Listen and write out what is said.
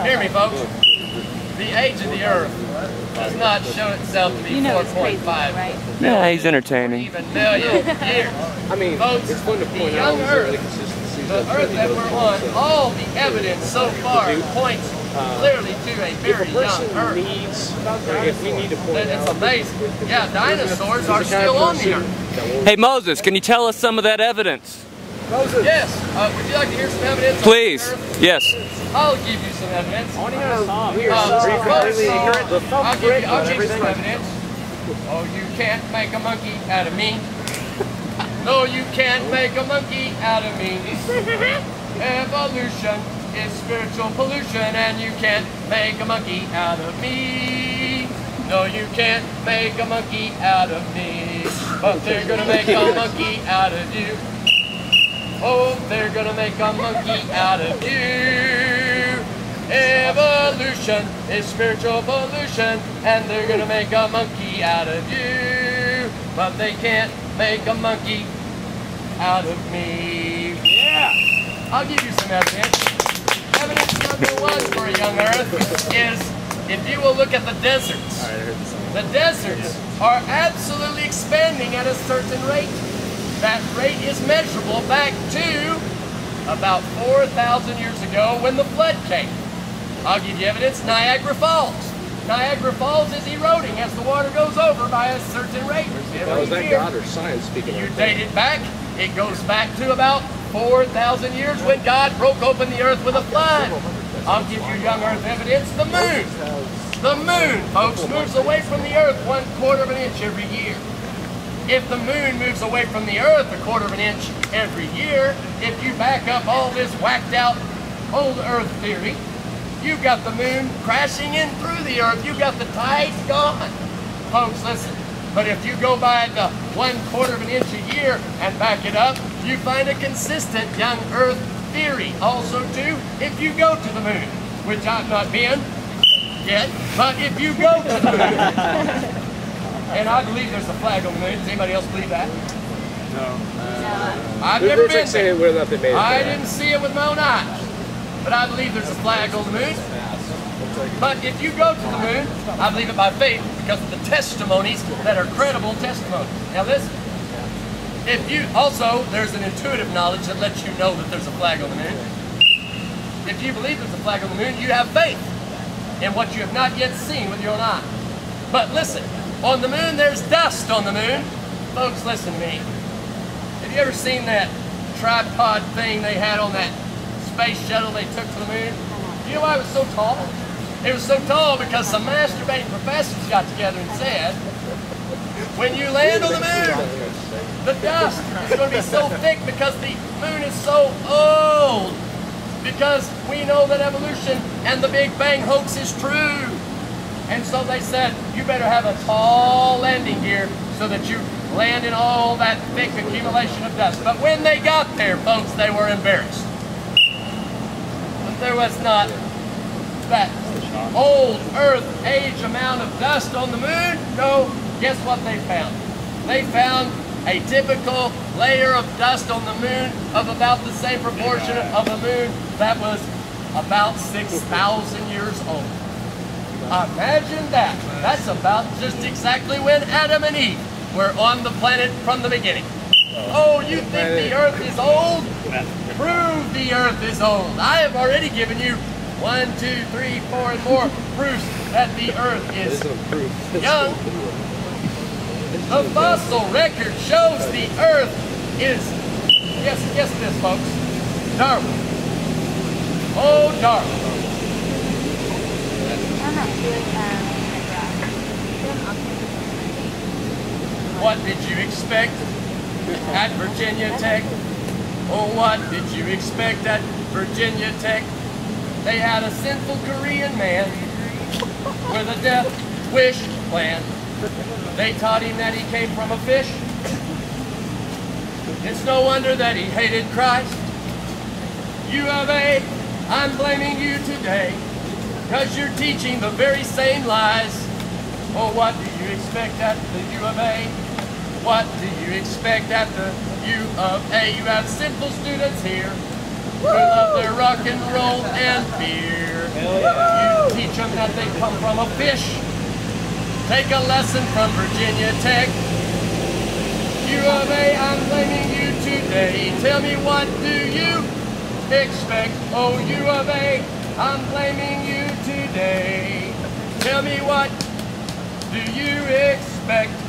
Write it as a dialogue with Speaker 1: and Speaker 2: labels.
Speaker 1: Hear me, folks. The age of the Earth does not show itself to be 4.5
Speaker 2: right?
Speaker 3: Yeah, he's entertaining.
Speaker 1: even million years.
Speaker 4: I mean,
Speaker 1: folks,
Speaker 4: it's fun to point
Speaker 1: the
Speaker 4: out
Speaker 1: young
Speaker 4: early
Speaker 1: Earth,
Speaker 4: consistencies.
Speaker 1: the Earth that we're on, all the evidence so far points clearly to a very young Earth.
Speaker 4: If we need to point
Speaker 1: It's
Speaker 4: out,
Speaker 1: amazing. Yeah, dinosaurs are still on the Earth.
Speaker 3: Hey Moses, can you tell us some of that evidence?
Speaker 4: Moses.
Speaker 1: Yes. Would you like to hear some evidence?
Speaker 3: Please. Yes.
Speaker 1: I'll give you some evidence.
Speaker 4: I'll give
Speaker 1: you some evidence. Oh, you can't make a monkey out of me. No, you can't make a monkey out of me. Evolution is spiritual pollution, and you can't make a monkey out of me. No, you can't make a monkey out of me. But they're gonna make a monkey out of you. Oh, they're gonna make a monkey out of you. Evolution is spiritual pollution, and they're gonna make a monkey out of you. But they can't make a monkey out of me. Yeah! I'll give you some evidence. Evidence number one for a young Earth is, if you will look at the deserts. The deserts are absolutely expanding at a certain rate. That rate is measurable back to about 4,000 years ago when the flood came. I'll give you evidence, Niagara Falls. Niagara Falls is eroding as the water goes over by a certain rate.
Speaker 4: was that God or science speaking?
Speaker 1: You date it back, it goes back to about 4,000 years when God broke open the earth with a flood. I'll give you young Earth evidence, the moon. The moon, folks, moves away from the earth 1/4 of an inch every year. If the moon moves away from the earth 1/4 of an inch every year, if you back up all this whacked out old earth theory, you've got the moon crashing in through the earth. You've got the tides gone. Folks, listen, but if you go by the 1/4 of an inch a year and back it up, you find a consistent young earth theory. Also, too, if you go to the moon, which I've not been yet, but if you go to the moon, and I believe there's a flag on the moon. Does anybody else believe that?
Speaker 4: No.
Speaker 1: I've never been
Speaker 4: there.
Speaker 1: I didn't see it with my own eyes. But I believe there's a flag on the moon. But if you go to the moon, I believe it by faith because of the testimonies that are credible testimonies. Now listen, if you also, there's an intuitive knowledge that lets you know that there's a flag on the moon. If you believe there's a flag on the moon, you have faith in what you have not yet seen with your own eye. But listen, on the moon, there's dust on the moon. Folks, listen to me. Have you ever seen that tripod thing they had on that space shuttle they took to the moon? You know why it was so tall? It was so tall because some masturbating professors got together and said, when you land on the moon, the dust is going to be so thick because the moon is so old. Because we know that evolution and the Big Bang hoax is true. And so they said, you better have a tall landing gear so that you land in all that thick accumulation of dust. But when they got there, folks, they were embarrassed. But there was not that old Earth age amount of dust on the moon. No, guess what they found? They found a typical layer of dust on the moon of about the same proportion of a moon that was about 6,000 years old. Imagine that. That's about just exactly when Adam and Eve were on the planet from the beginning. Oh, you think the earth is old? Prove the earth is old. I have already given you 1, 2, 3, 4, and more proofs that the earth is young. The fossil record shows the earth is, guess this, folks, Darwin. Oh, Darwin. What did you expect at Virginia Tech? Oh, what did you expect at Virginia Tech? They had a sinful Korean man with a death wish plan. They taught him that he came from a fish. It's no wonder that he hated Christ. U of A, I'm blaming you today, because you're teaching the very same lies. Oh, what do you expect at the U of A? What do you expect at the U of A? You have simple students here who love their rock and roll and beer. You teach them that they come from a fish. Take a lesson from Virginia Tech. U of A, I'm blaming you today. Tell me, what do you expect? Oh, U of A, I'm blaming you today. Tell me, what do you expect?